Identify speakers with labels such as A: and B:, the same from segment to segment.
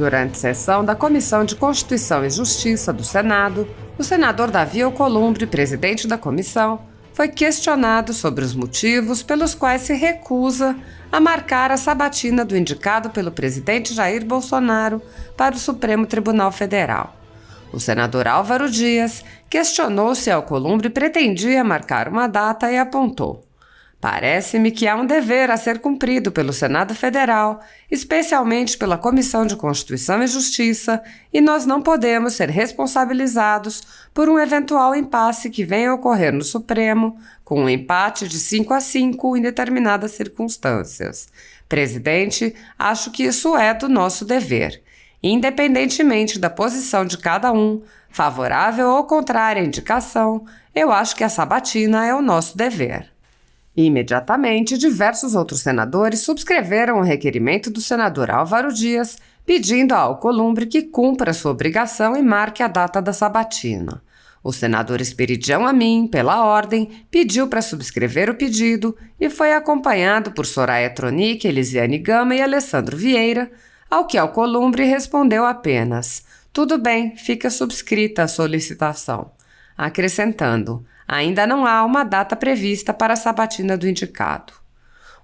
A: Durante sessão da Comissão de Constituição e Justiça do Senado, o senador Davi Alcolumbre, presidente da comissão, foi questionado sobre os motivos pelos quais se recusa a marcar a sabatina do indicado pelo presidente Jair Bolsonaro para o Supremo Tribunal Federal. O senador Álvaro Dias questionou se Alcolumbre pretendia marcar uma data e apontou: "Parece-me que há um dever a ser cumprido pelo Senado Federal, especialmente pela Comissão de Constituição e Justiça, e nós não podemos ser responsabilizados por um eventual impasse que venha a ocorrer no Supremo, com um empate de 5-5 em determinadas circunstâncias. Presidente, acho que isso é do nosso dever. Independentemente da posição de cada um, favorável ou contrária à indicação, eu acho que a sabatina é o nosso dever." Imediatamente, diversos outros senadores subscreveram o requerimento do senador Álvaro Dias, pedindo a Alcolumbre que cumpra sua obrigação e marque a data da sabatina. O senador Esperidião Amin, pela ordem, pediu para subscrever o pedido e foi acompanhado por Soraya Tronic, Elisiane Gama e Alessandro Vieira, ao que Alcolumbre respondeu apenas: "Tudo bem, fica subscrita a solicitação", acrescentando: "Ainda não há uma data prevista para a sabatina do indicado."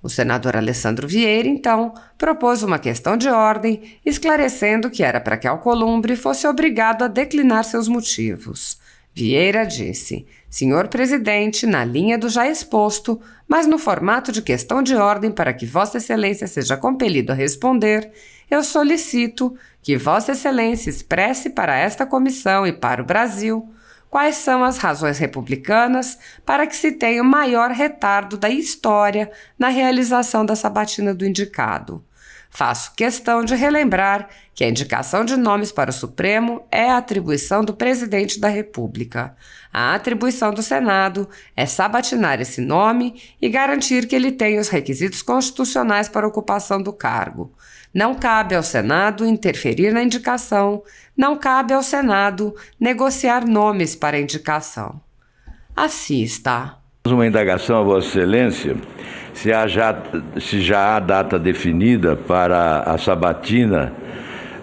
A: O senador Alessandro Vieira, então, propôs uma questão de ordem, esclarecendo que era para que Alcolumbre fosse obrigado a declinar seus motivos. Vieira disse: "Senhor presidente, na linha do já exposto, mas no formato de questão de ordem para que Vossa Excelência seja compelido a responder, eu solicito que Vossa Excelência expresse para esta comissão e para o Brasil quais são as razões republicanas para que se tenha o maior retardo da história na realização da sabatina do indicado. Faço questão de relembrar que a indicação de nomes para o Supremo é a atribuição do presidente da República. A atribuição do Senado é sabatinar esse nome e garantir que ele tenha os requisitos constitucionais para a ocupação do cargo. Não cabe ao Senado interferir na indicação, não cabe ao Senado negociar nomes para a indicação." Assim está.
B: Uma indagação a Vossa Excelência, se já há data definida para a sabatina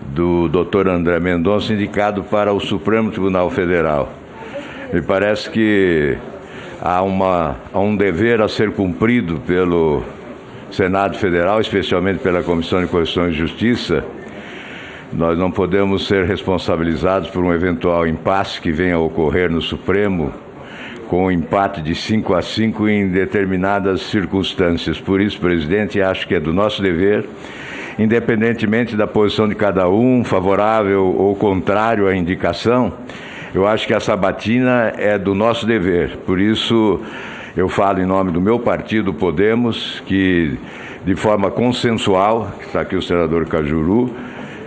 B: do Dr. André Mendonça indicado para o Supremo Tribunal Federal. Me parece que há um dever a ser cumprido pelo Senado Federal, especialmente pela Comissão de Constituição e Justiça. Nós não podemos ser responsabilizados por um eventual impasse que venha a ocorrer no Supremo, com um empate de 5-5 em determinadas circunstâncias. Por isso, presidente, acho que é do nosso dever, independentemente da posição de cada um, favorável ou contrário à indicação, eu acho que a sabatina é do nosso dever. Por isso, eu falo em nome do meu partido, Podemos, que de forma consensual, está aqui o senador Cajuru,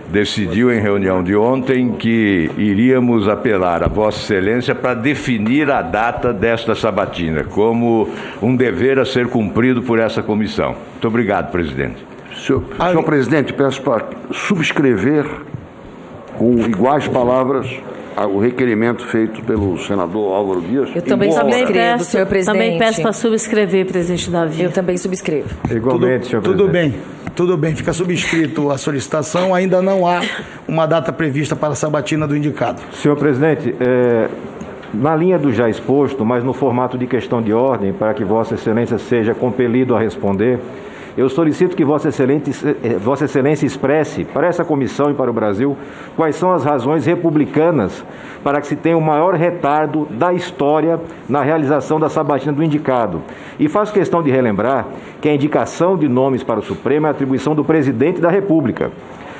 B: decidiu em reunião de ontem que iríamos apelar a Vossa Excelência para definir a data desta sabatina, como um dever a ser cumprido por essa comissão. Muito obrigado, presidente.
C: Senhor presidente, peço para subscrever com iguais palavras o requerimento feito pelo senador Álvaro Dias.
D: Eu também subscrevo, senhor presidente.
E: Também peço para subscrever, presidente Davi.
D: Eu também subscrevo.
F: Igualmente, senhor presidente. Tudo bem, fica subscrito a solicitação, ainda não há uma data prevista para a sabatina do indicado.
G: Senhor presidente, na linha do já exposto, mas no formato de questão de ordem, para que Vossa Excelência seja compelido a responder, eu solicito que Vossa Excelência expresse para essa comissão e para o Brasil quais são as razões republicanas para que se tenha o maior retardo da história na realização da sabatina do indicado. E faço questão de relembrar que a indicação de nomes para o Supremo é atribuição do presidente da República.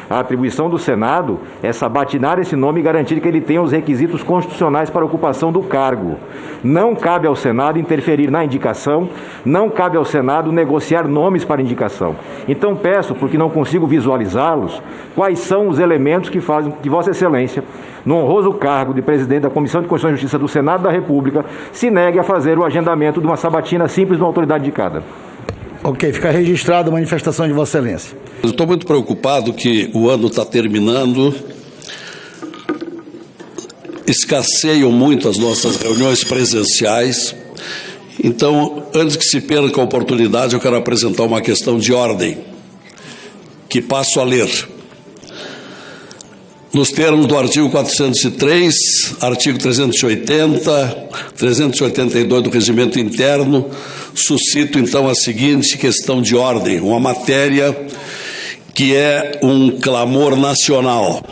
G: A atribuição do Senado é sabatinar esse nome e garantir que ele tenha os requisitos constitucionais para a ocupação do cargo. Não cabe ao Senado interferir na indicação, não cabe ao Senado negociar nomes para indicação. Então peço, porque não consigo visualizá-los, quais são os elementos que fazem que Vossa Excelência, no honroso cargo de presidente da Comissão de Constituição e Justiça do Senado da República, se negue a fazer o agendamento de uma sabatina simples de uma autoridade indicada.
F: Ok, fica registrada a manifestação de Vossa Excelência.
H: Eu estou muito preocupado que o ano está terminando, escasseiam muito as nossas reuniões presenciais, então, antes que se perca a oportunidade, eu quero apresentar uma questão de ordem, que passo a ler. nos termos do artigo 403, artigo 380, 382 do Regimento Interno, suscito então a seguinte questão de ordem, uma matéria que é um clamor nacional.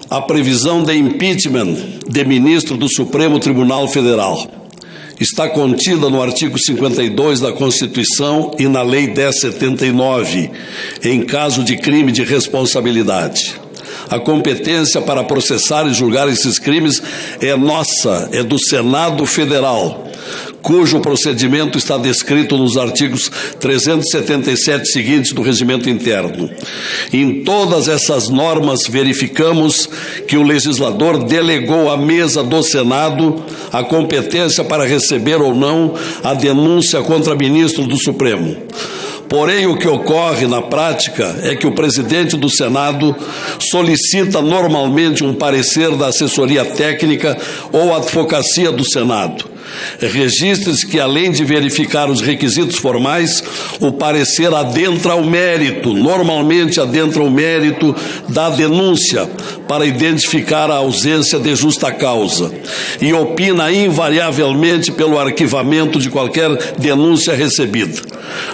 H: A previsão de impeachment de ministro do Supremo Tribunal Federal está contida no artigo 52 da Constituição e na Lei 1079, em caso de crime de responsabilidade. A competência para processar e julgar esses crimes é nossa, é do Senado Federal, cujo procedimento está descrito nos artigos 377 seguintes do Regimento Interno. Em todas essas normas verificamos que o legislador delegou à mesa do Senado a competência para receber ou não a denúncia contra ministro do Supremo. Porém, o que ocorre na prática é que o presidente do Senado solicita normalmente um parecer da assessoria técnica ou advocacia do Senado. Registre-se que, além de verificar os requisitos formais, o parecer adentra o mérito, normalmente adentra o mérito da denúncia, para identificar a ausência de justa causa, e opina invariavelmente pelo arquivamento de qualquer denúncia recebida.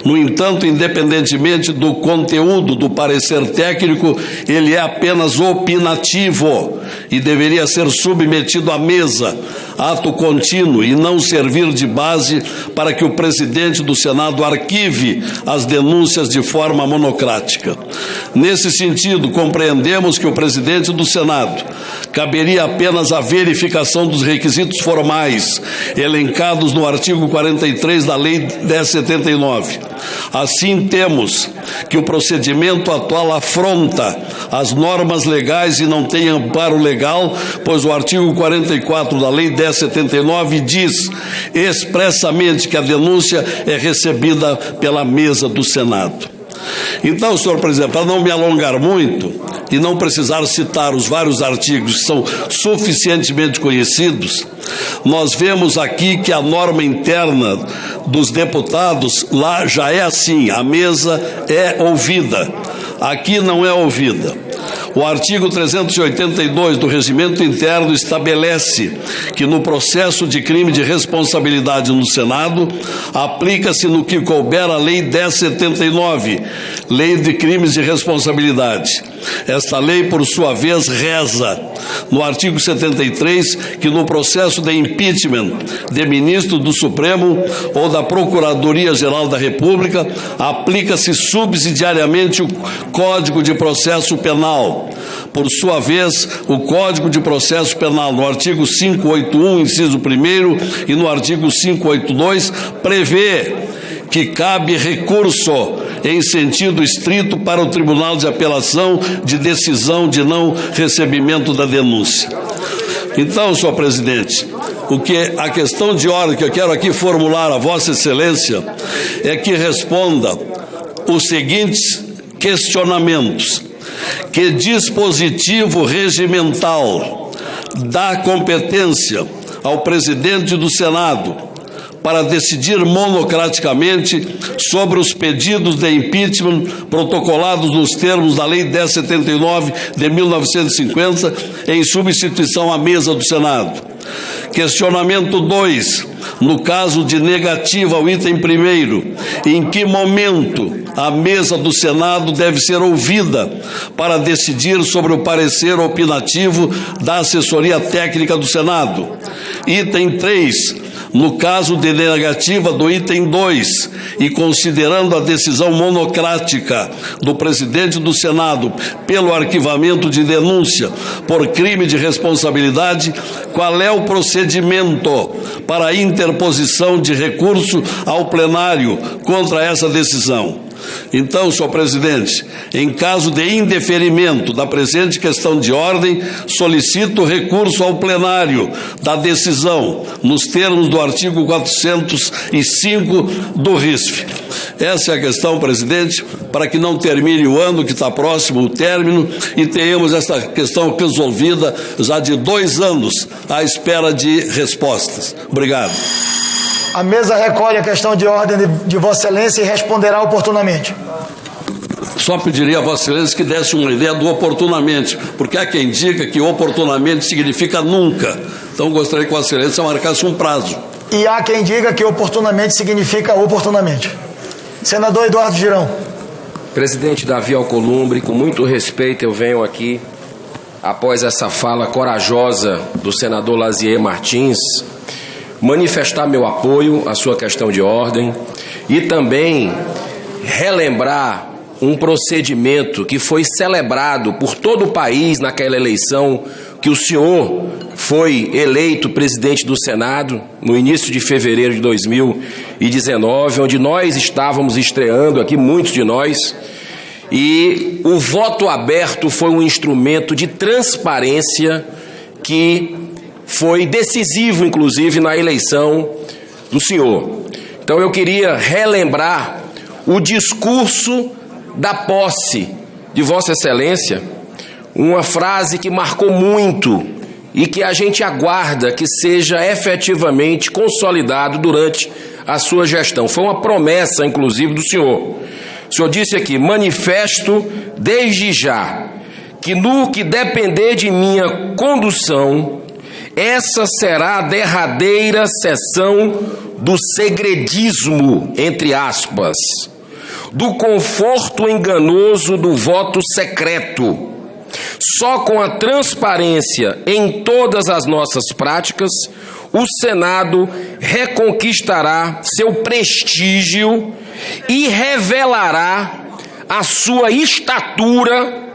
H: No entanto, independentemente do conteúdo do parecer técnico, ele é apenas opinativo e deveria ser submetido à mesa, ato contínuo, e não servir de base para que o presidente do Senado arquive as denúncias de forma monocrática. Nesse sentido, compreendemos que o presidente do Senado caberia apenas a verificação dos requisitos formais elencados no artigo 43 da Lei 1079. Assim, temos que o procedimento atual afronta as normas legais e não tem amparo legal, pois o artigo 44 da Lei 1079 diz expressamente que a denúncia é recebida pela mesa do Senado. Então, senhor presidente, para não me alongar muito e não precisar citar os vários artigos que são suficientemente conhecidos, nós vemos aqui que a norma interna dos deputados lá já é assim, a mesa é ouvida, aqui não é ouvida. O artigo 382 do Regimento Interno estabelece que no processo de crime de responsabilidade no Senado, aplica-se no que couber a Lei 1079, Lei de Crimes de Responsabilidade. Esta lei, por sua vez, reza no artigo 73 que no processo de impeachment de ministro do Supremo ou da Procuradoria-Geral da República, aplica-se subsidiariamente o Código de Processo Penal. Por sua vez, o Código de Processo Penal, no artigo 581, inciso 1º, e no artigo 582, prevê que cabe recurso em sentido estrito para o Tribunal de Apelação de decisão de não recebimento da denúncia. Então, senhor presidente, a questão de ordem que eu quero aqui formular a Vossa Excelência é que responda os seguintes questionamentos. Que dispositivo regimental dá competência ao presidente do Senado para decidir monocraticamente sobre os pedidos de impeachment protocolados nos termos da Lei 1079 de 1950, em substituição à mesa do Senado? Questionamento 2. No caso de negativa ao item 1º, em que momento a mesa do Senado deve ser ouvida para decidir sobre o parecer opinativo da assessoria técnica do Senado? Item 3. No caso de negativa do item 2, e considerando a decisão monocrática do presidente do Senado pelo arquivamento de denúncia por crime de responsabilidade, qual é o procedimento para a interposição de recurso ao plenário contra essa decisão? Então, senhor presidente, em caso de indeferimento da presente questão de ordem, solicito recurso ao plenário da decisão, nos termos do artigo 405 do RISF. Essa é a questão, presidente, para que não termine o ano, que está próximo o término, e tenhamos essa questão resolvida já de 2 anos à espera de respostas. Obrigado.
I: A mesa recolhe a questão de ordem de Vossa Excelência e responderá oportunamente.
H: só pediria a Vossa Excelência que desse uma ideia do oportunamente, porque há quem diga que oportunamente significa nunca. Então, gostaria que Vossa Excelência marcasse um prazo.
I: E há quem diga que oportunamente significa oportunamente. Senador Eduardo Girão.
J: Presidente Davi Alcolumbre, com muito respeito eu venho aqui, após essa fala corajosa do senador Lazier Martins, manifestar meu apoio à sua questão de ordem e também relembrar um procedimento que foi celebrado por todo o país naquela eleição que o senhor foi eleito presidente do Senado no início de fevereiro de 2019, onde nós estávamos estreando aqui, muitos de nós, e o voto aberto foi um instrumento de transparência que foi decisivo, inclusive, na eleição do senhor. Então eu queria relembrar o discurso da posse de Vossa Excelência, uma frase que marcou muito e que a gente aguarda que seja efetivamente consolidado durante a sua gestão. Foi uma promessa, inclusive, do senhor. O senhor disse aqui: manifesto desde já que no que depender de minha condução, essa será a derradeira sessão do segredismo, entre aspas, do conforto enganoso do voto secreto. Só com a transparência em todas as nossas práticas, o Senado reconquistará seu prestígio e revelará a sua estatura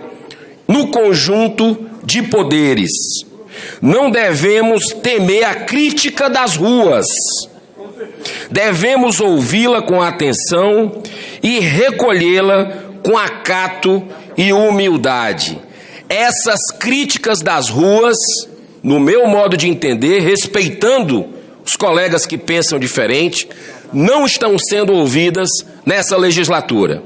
J: no conjunto de poderes. Não devemos temer a crítica das ruas. Devemos ouvi-la com atenção e recolhê-la com acato e humildade. Essas críticas das ruas, no meu modo de entender, respeitando os colegas que pensam diferente, não estão sendo ouvidas nessa legislatura.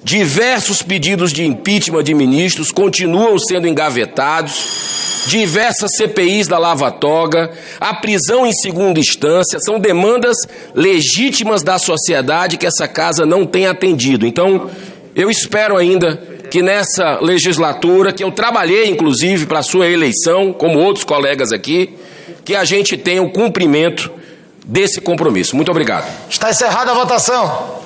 J: Diversos pedidos de impeachment de ministros continuam sendo engavetados, diversas CPIs da Lava Toga, a prisão em segunda instância, são demandas legítimas da sociedade que essa casa não tem atendido. Então, eu espero ainda que nessa legislatura, que eu trabalhei inclusive para a sua eleição, como outros colegas aqui, que a gente tenha o cumprimento desse compromisso. Muito obrigado.
I: Está encerrada a votação.